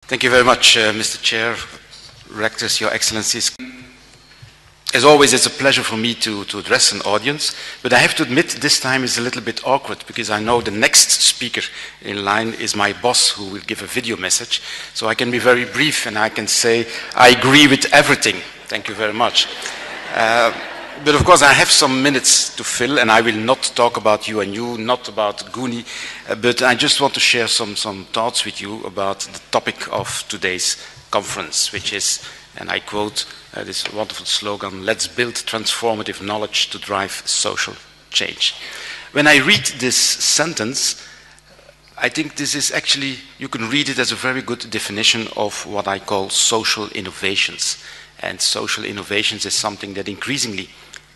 Thank you very much, Mr. Chair, Rectors, Your Excellencies. As always, it's a pleasure for me to address an audience, but I have to admit this time is a little bit awkward because I know the next speaker in line is my boss who will give a video message. So I can be very brief and I can say I agree with everything. Thank you very much. But of course I have some minutes to fill and I will not talk about UNU, not about GUNi, but I just want to share some thoughts with you about the topic of today's conference, which is, and I quote this wonderful slogan, "Let's build transformative knowledge to drive social change." When I read this sentence, I think this is actually, you can read it as a very good definition of what I call social innovations. And social innovations is something that increasingly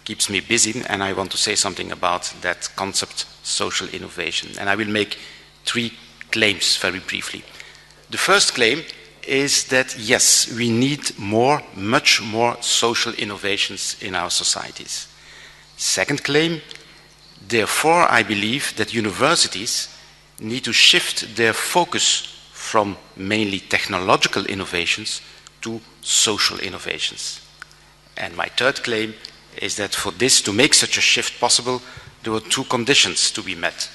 keeps me busy, and I want to say something about that concept, social innovation. And I will make three claims very briefly. The first claim is that yes, we need much more social innovations in our societies. Second claim, therefore I believe that universities need to shift their focus from mainly technological innovations to social innovations. And my third claim is that for this to make such a shift possible, there are two conditions to be met.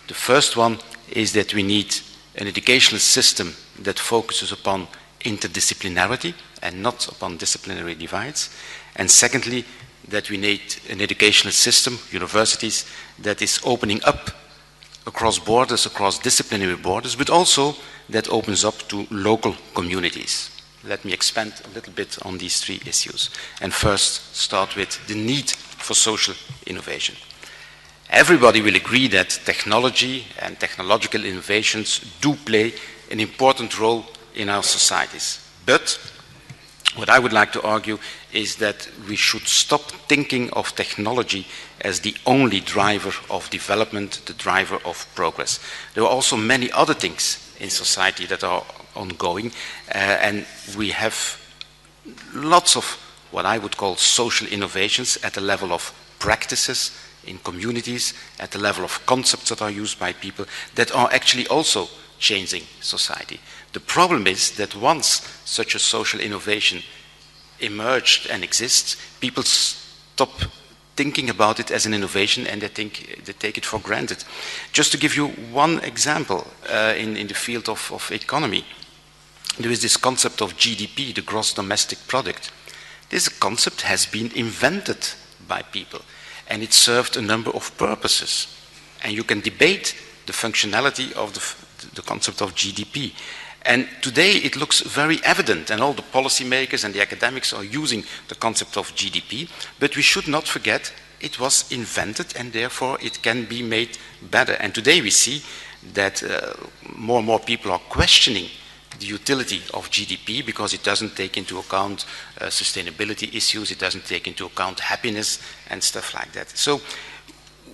The first one is that we need an educational system that focuses upon interdisciplinarity and not upon disciplinary divides. And secondly, that we need an educational system, universities, that is opening up across borders, across disciplinary borders, but also that opens up to local communities. Let me expand a little bit on these three issues. And first, start with the need for social innovation. Everybody will agree that technology and technological innovations do play an important role in our societies. But what I would like to argue is that we should stop thinking of technology as the only driver of development, the driver of progress. There are also many other things in society that are ongoing, and we have lots of what I would call social innovations at the level of practices in communities, at the level of concepts that are used by people that are actually also changing society. The problem is that once such a social innovation emerged and exists, people stop thinking about it as an innovation and they take it for granted. Just to give you one example in the field of economy, there is this concept of GDP, the gross domestic product. This concept has been invented by people and it served a number of purposes. And you can debate the functionality of the concept of GDP. And today it looks very evident, and all the policymakers and the academics are using the concept of GDP, but we should not forget it was invented and therefore it can be made better. And today we see that more and more people are questioning the utility of GDP because it doesn't take into account sustainability issues, it doesn't take into account happiness and stuff like that. So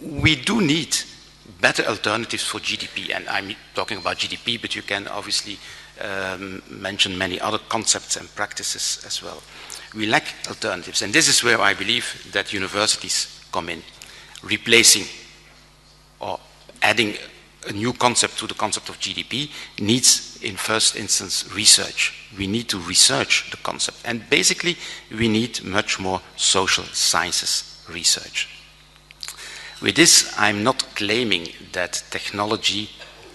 we do need better alternatives for GDP, and I'm talking about GDP, but you can obviously mention many other concepts and practices as well. We lack alternatives, and this is where I believe that universities come in, replacing or adding a new concept to the concept of GDP needs, in first instance, research. We need to research the concept, and basically we need much more social sciences research. With this, I'm not claiming that technology,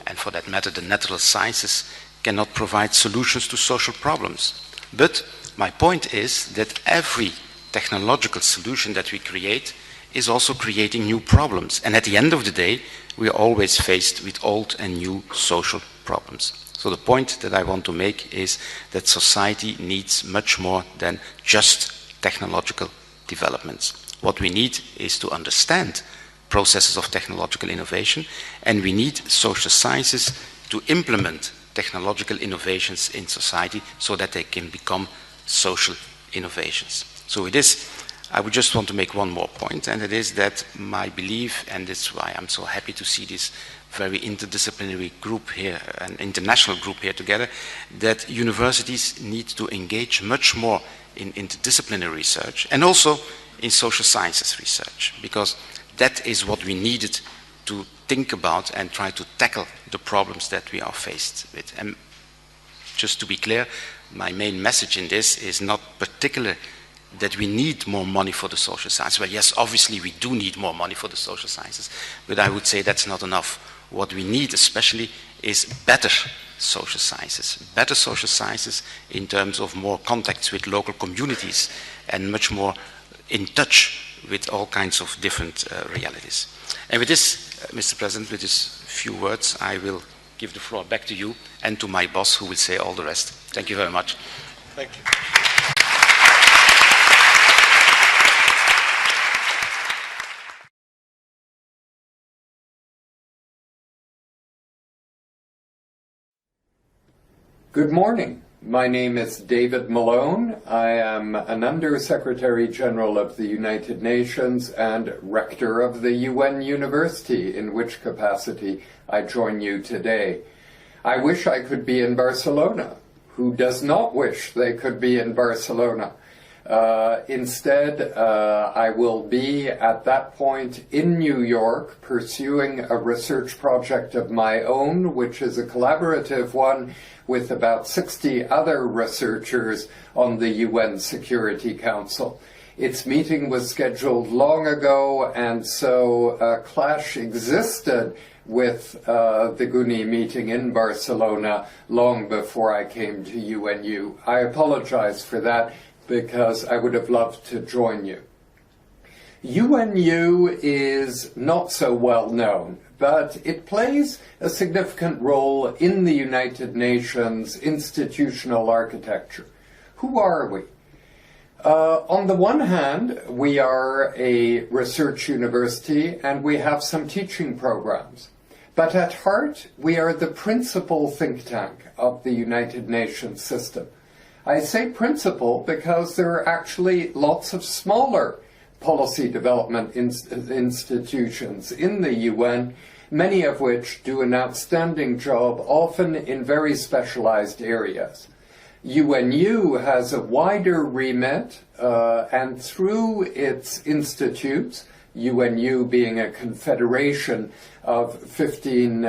and for that matter the natural sciences, cannot provide solutions to social problems. But my point is that every technological solution that we create is also creating new problems. And at the end of the day, we are always faced with old and new social problems. So the point that I want to make is that society needs much more than just technological developments. What we need is to understand processes of technological innovation, and we need social sciences to implement technological innovations in society so that they can become social innovations. So with this, I would just want to make one more point, and it is that my belief, and that's why I'm so happy to see this very interdisciplinary group here, an international group here together, that universities need to engage much more in interdisciplinary research and also in social sciences research, because that is what we needed to think about and try to tackle the problems that we are faced with. And just to be clear, my main message in this is not particular that we need more money for the social sciences. Well, yes, obviously we do need more money for the social sciences, but I would say that's not enough. What we need especially is better social sciences in terms of more contacts with local communities and much more in touch with all kinds of different realities. And with this, Mr. President, with these few words, I will give the floor back to you and to my boss, who will say all the rest. Thank you very much. Thank you. Good morning. My name is David Malone. I am an Under-Secretary General of the United Nations and Rector of the UN University, in which capacity I join you today. I wish I could be in Barcelona. Who does not wish they could be in Barcelona? Instead, I will be at that point in New York pursuing a research project of my own, which is a collaborative one with about 60 other researchers on the UN Security Council. Its meeting was scheduled long ago, and so a clash existed with the GUNi meeting in Barcelona long before I came to UNU. I apologize for that, because I would have loved to join you. UNU is not so well known, but it plays a significant role in the United Nations institutional architecture. Who are we? On the one hand, we are a research university and we have some teaching programs. But at heart, we are the principal think tank of the United Nations system. I say principal because there are actually lots of smaller policy development institutions in the UN, many of which do an outstanding job, often in very specialized areas. UNU has a wider remit, and through its institutes, UNU being a confederation of 15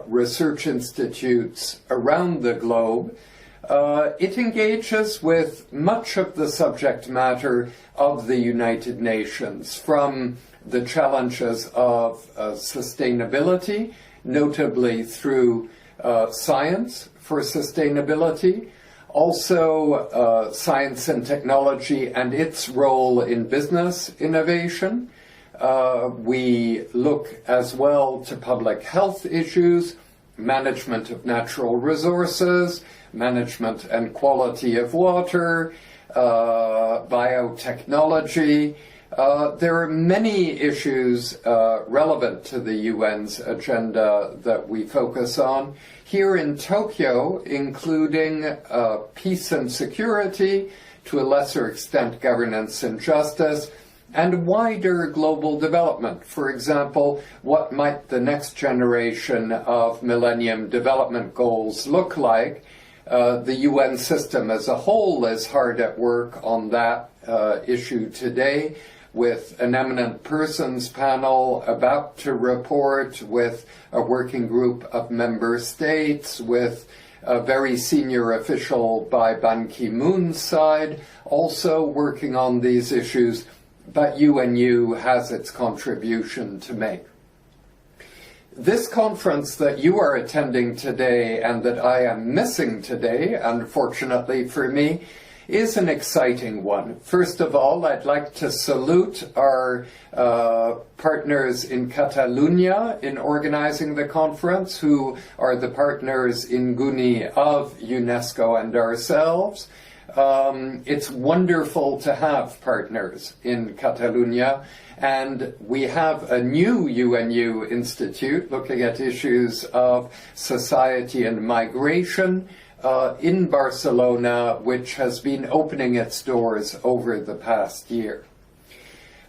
research institutes around the globe, it engages with much of the subject matter of the United Nations, from the challenges of sustainability, notably through science for sustainability, also science and technology and its role in business innovation. We look as well to public health issues, management of natural resources, management and quality of water, biotechnology. There are many issues relevant to the UN's agenda that we focus on. Here in Tokyo, including peace and security, to a lesser extent governance and justice, and wider global development. For example, what might the next generation of Millennium Development Goals look like? The UN system as a whole is hard at work on that issue today, with an eminent persons panel about to report, with a working group of member states, with a very senior official by Ban Ki-moon's side also working on these issues, but UNU has its contribution to make. This conference that you are attending today and that I am missing today, unfortunately for me, is an exciting one. First of all, I'd like to salute our partners in Catalonia in organizing the conference, who are the partners in GUNi of UNESCO and ourselves. It's wonderful to have partners in Catalonia, and we have a new UNU Institute looking at issues of society and migration in Barcelona, which has been opening its doors over the past year.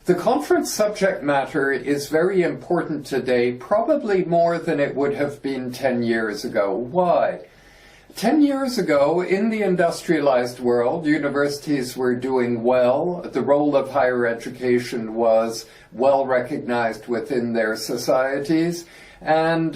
The conference subject matter is very important today, probably more than it would have been 10 years ago. Why? 10 years ago, in the industrialized world, universities were doing well. The role of higher education was well recognized within their societies. And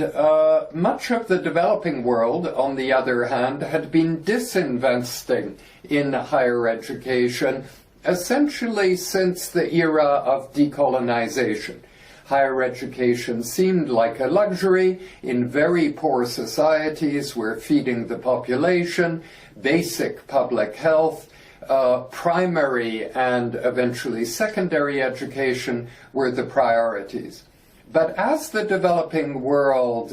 much of the developing world, on the other hand, had been disinvesting in higher education, essentially since the era of decolonization. Higher education seemed like a luxury in very poor societies where feeding the population, basic public health, primary and eventually secondary education were the priorities. But as the developing world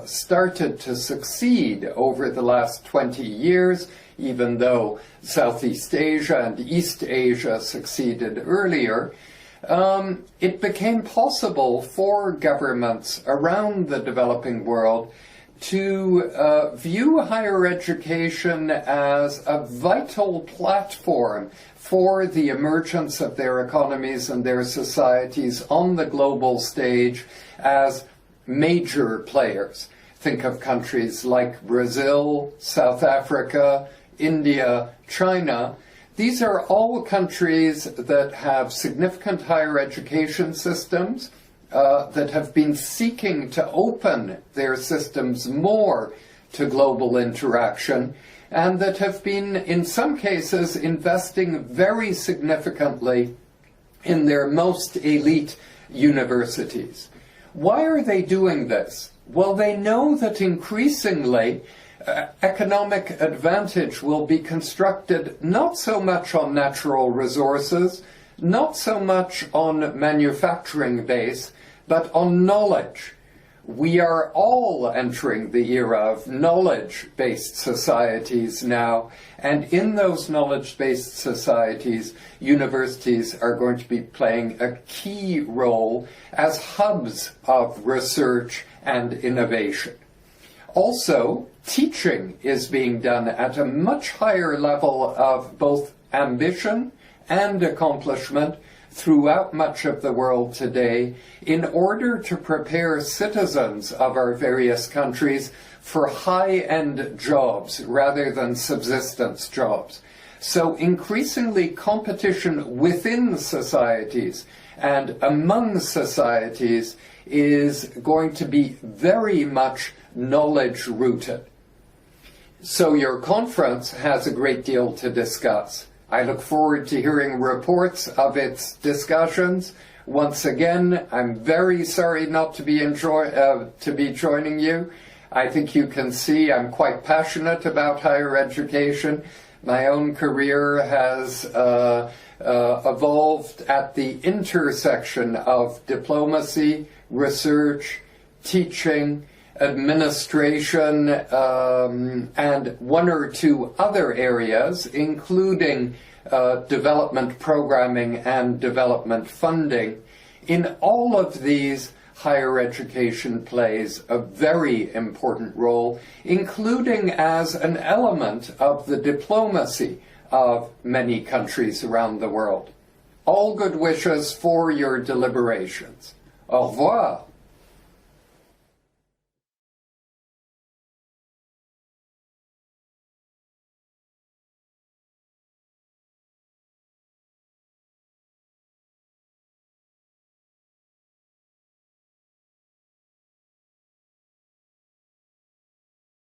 started to succeed over the last 20 years, even though Southeast Asia and East Asia succeeded earlier, it became possible for governments around the developing world to view higher education as a vital platform for the emergence of their economies and their societies on the global stage as major players. Think of countries like Brazil, South Africa, India, China. These are all countries that have significant higher education systems, that have been seeking to open their systems more to global interaction, and that have been, in some cases, investing very significantly in their most elite universities. Why are they doing this? Well, they know that increasingly economic advantage will be constructed not so much on natural resources, not so much on manufacturing base, but on knowledge. We are all entering the era of knowledge-based societies now, and in those knowledge-based societies, universities are going to be playing a key role as hubs of research and innovation. Also, teaching is being done at a much higher level of both ambition and accomplishment throughout much of the world today in order to prepare citizens of our various countries for high-end jobs rather than subsistence jobs. So increasingly competition within societies and among societies is going to be very much knowledge-rooted. So your conference has a great deal to discuss. I look forward to hearing reports of its discussions. Once again, I'm very sorry not to be joining you. I think you can see I'm quite passionate about higher education. My own career has evolved at the intersection of diplomacy, research, teaching, administration, and one or two other areas, including development programming and development funding. In all of these, higher education plays a very important role, including as an element of the diplomacy of many countries around the world. All good wishes for your deliberations. Au revoir.